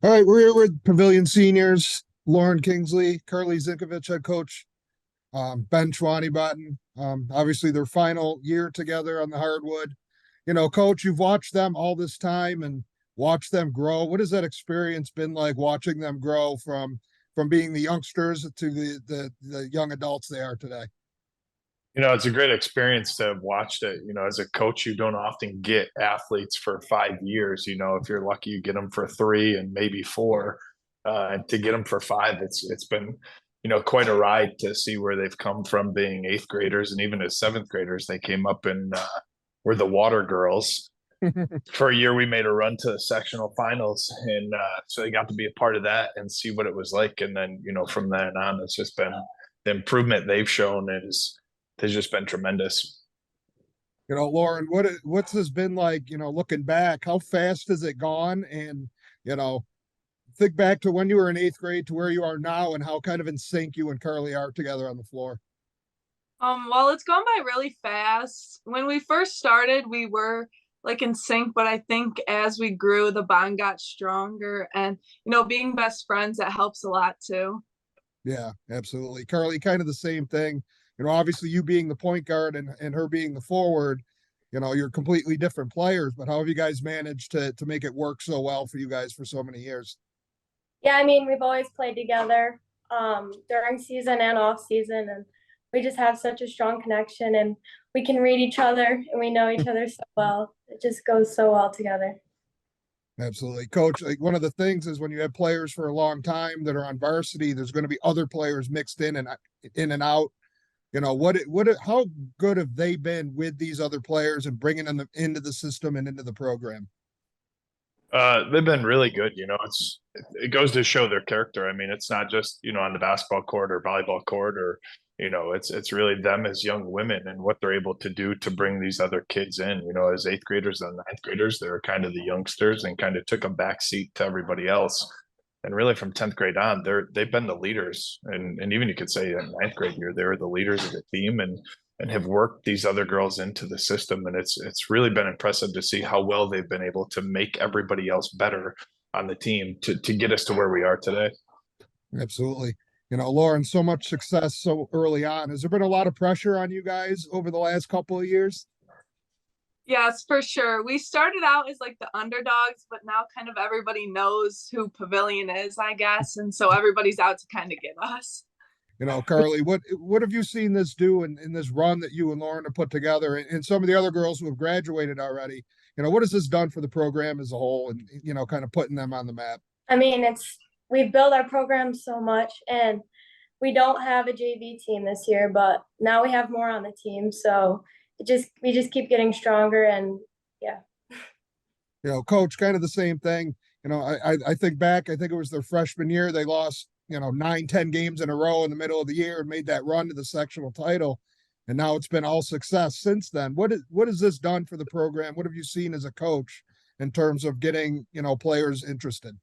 All right, we're here with Pavilion seniors, Lauren Kingsley, Karlee Zinkievich, head coach, Ben Schwenebraten. Obviously, their final year together on the hardwood. Coach, you've watched them all this time and watched them grow. What has that experience been like watching them grow from being the youngsters to the young adults they are today? It's a great experience to have watched it. As a coach, you don't often get athletes for 5 years. If you're lucky, you get them for three and maybe four. And to get them for five, it's been, quite a ride to see where they've come from being eighth graders. And even as seventh graders, they came up and were the water girls. For a year, we made a run to the sectional finals. And so they got to be a part of that and see what it was like. And then, from then on, it's just been the improvement they've shown has just been tremendous. Lauren, what's this been like, looking back? How fast has it gone? And, you know, think back to when you were in eighth grade to where you are now and how kind of in sync you and Karlee are together on the floor. Well, it's gone by really fast. When we first started, we were like in sync, but I think as we grew, the bond got stronger, and being best friends, that helps a lot too. Yeah, absolutely. Karlee, kind of the same thing. Obviously you being the point guard and her being the forward, you're completely different players, but how have you guys managed to make it work so well for you guys for so many years? Yeah, I mean, we've always played together during season and off season, and we just have such a strong connection, and we can read each other and we know each other so well. It just goes so well together. Absolutely. Coach, like one of the things is when you have players for a long time that are on varsity, there's going to be other players mixed in and out. How good have they been with these other players and bringing them into the system and into the program? They've been really good. It goes to show their character. I mean, it's not just on the basketball court or volleyball court, or it's really them as young women and what they're able to do to bring these other kids in. As eighth graders and ninth graders, they're kind of the youngsters and kind of took a back seat to everybody else. And really, from 10th grade on, they've been the leaders, and even you could say in ninth grade year, they were the leaders of the team and have worked these other girls into the system. And it's really been impressive to see how well they've been able to make everybody else better on the team to get us to where we are today. Absolutely. Lauren, so much success so early on. Has there been a lot of pressure on you guys over the last couple of years? Yes, for sure. We started out as like the underdogs, but now kind of everybody knows who Pavilion is, I guess. And so everybody's out to kind of get us. Karlee, what have you seen this do in this run that you and Lauren have put together, and some of the other girls who have graduated already? What has this done for the program as a whole, and kind of putting them on the map? I mean, we've built our program so much, and we don't have a JV team this year, but now we have more on the team. So we just keep getting stronger, and yeah. Coach, kind of the same thing. I think back, I think it was their freshman year. They lost, 9-10 games in a row in the middle of the year and made that run to the sectional title. And now it's been all success since then. What has this done for the program? What have you seen as a coach in terms of getting, players interested?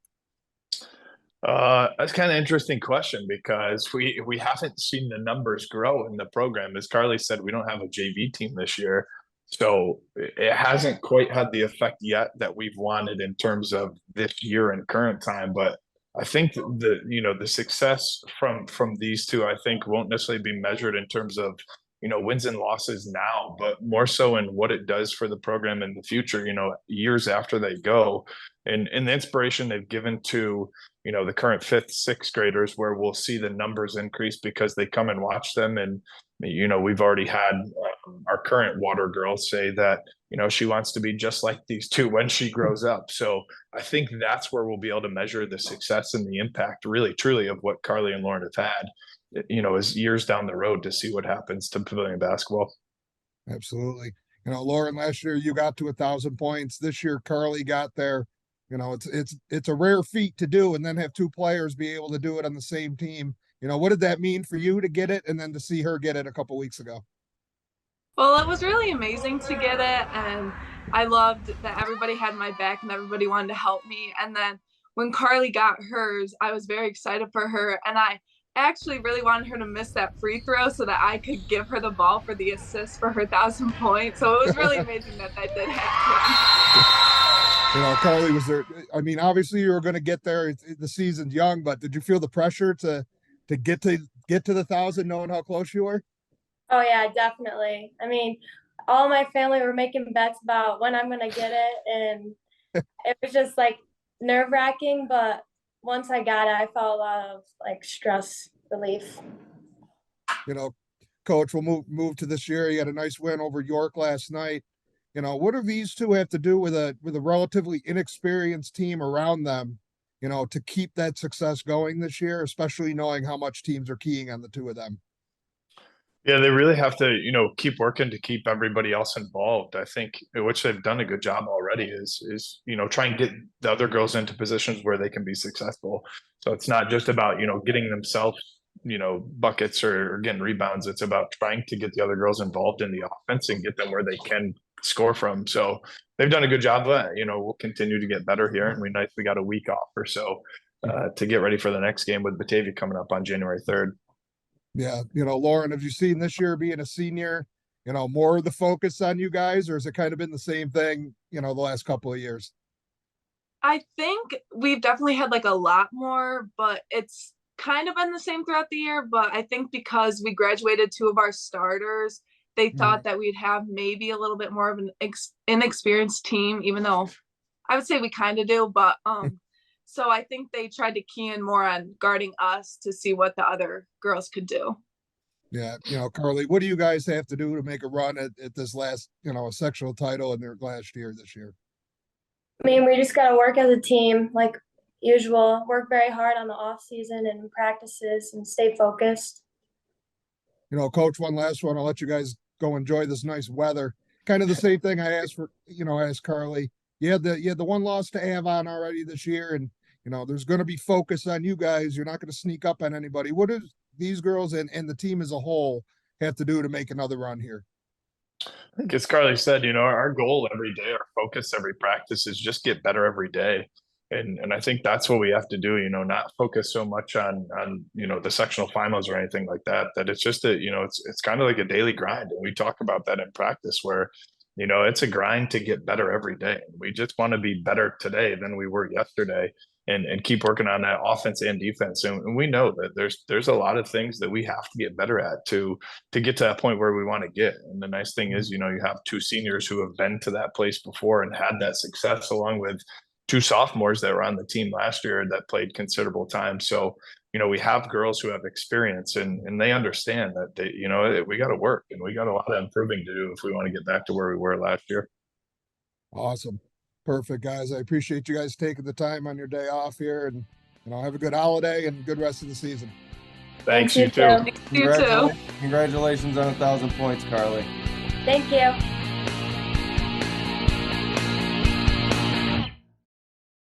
That's kind of interesting question, because we haven't seen the numbers grow in the program. As Karlee said, we don't have a JV team this year, so it hasn't quite had the effect yet that we've wanted in terms of this year and current time. But I think the success from these two, I think, won't necessarily be measured in terms of wins and losses now, but more so in what it does for the program in the future, years after they go, and the inspiration they've given to, the current fifth, sixth graders, where we'll see the numbers increase because they come and watch them. And, we've already had our current water girl say that, she wants to be just like these two when she grows up. So I think that's where we'll be able to measure the success and the impact really, truly of what Karlee and Lauren have had, as years down the road, to see what happens to Pavilion basketball. Absolutely. Lauren, last year you got to 1,000 points. This year, Karlee got there. It's a rare feat to do, and then have two players be able to do it on the same team. What did that mean for you to get it, and then to see her get it a couple weeks ago? Well, it was really amazing to get it, and I loved that everybody had my back and everybody wanted to help me. And then when Karlee got hers, I was very excited for her, and I actually really wanted her to miss that free throw so that I could give her the ball for the assist for her 1,000 points. So it was really amazing that did happen. Karlee, was there, I mean, obviously you were going to get there. The season's young, but did you feel the pressure to get to the 1,000 knowing how close you were? Oh yeah, definitely. I mean, all my family were making bets about when I'm gonna get it, and it was just like nerve-wracking, but once I got it, I felt a lot of like stress relief. You know, Coach, we'll move to this year. You had a nice win over York last night. What do these two have to do with a relatively inexperienced team around them, to keep that success going this year, especially knowing how much teams are keying on the two of them? Yeah, they really have to, keep working to keep everybody else involved. I think, which they've done a good job already, is try and get the other girls into positions where they can be successful. So it's not just about getting themselves buckets or getting rebounds. It's about trying to get the other girls involved in the offense and get them where they can score from. So they've done a good job of that. We'll continue to get better here, and we got a week off or so to get ready for the next game with Batavia coming up on January 3rd. Yeah, Lauren, have you seen this year being a senior, more of the focus on you guys, or has it kind of been the same thing, the last couple of years? I think we've definitely had like a lot more, but it's kind of been the same throughout the year. But I think because we graduated two of our starters, they thought that we'd have maybe a little bit more of an inexperienced team, even though I would say we kind of do. But so I think they tried to key in more on guarding us to see what the other girls could do. Yeah, Karlee, what do you guys have to do to make a run at this last, a sectional title in their last year this year? I mean, we just gotta work as a team, like usual. Work very hard on the off season and practices, and stay focused. Coach, one last one. I'll let you guys go enjoy this nice weather. Kind of the same thing I asked for, asked Karlee. You had the one loss to Avon already this year, and there's going to be focus on you guys. You're not going to sneak up on anybody. What do these girls and the team as a whole have to do to make another run here? I think as Karlee said, our goal every day, our focus every practice is just get better every day. And I think that's what we have to do, not focus so much on the sectional finals or anything like that, that it's just that, it's kind of like a daily grind. And we talk about that in practice where, it's a grind to get better every day. We just want to be better today than we were yesterday, and keep working on that offense and defense. And we know that there's a lot of things that we have to get better at to get to that point where we want to get. And the nice thing is, you have two seniors who have been to that place before and had that success, along with two sophomores that were on the team last year that played considerable time. So, we have girls who have experience, and they understand that we got to work, and we got a lot of improving to do if we want to get back to where we were last year. Awesome. Perfect, guys. I appreciate you guys taking the time on your day off here, and have a good holiday and good rest of the season. Thanks, you too. You too. Congratulations on 1,000 points, Karlee. Thank you.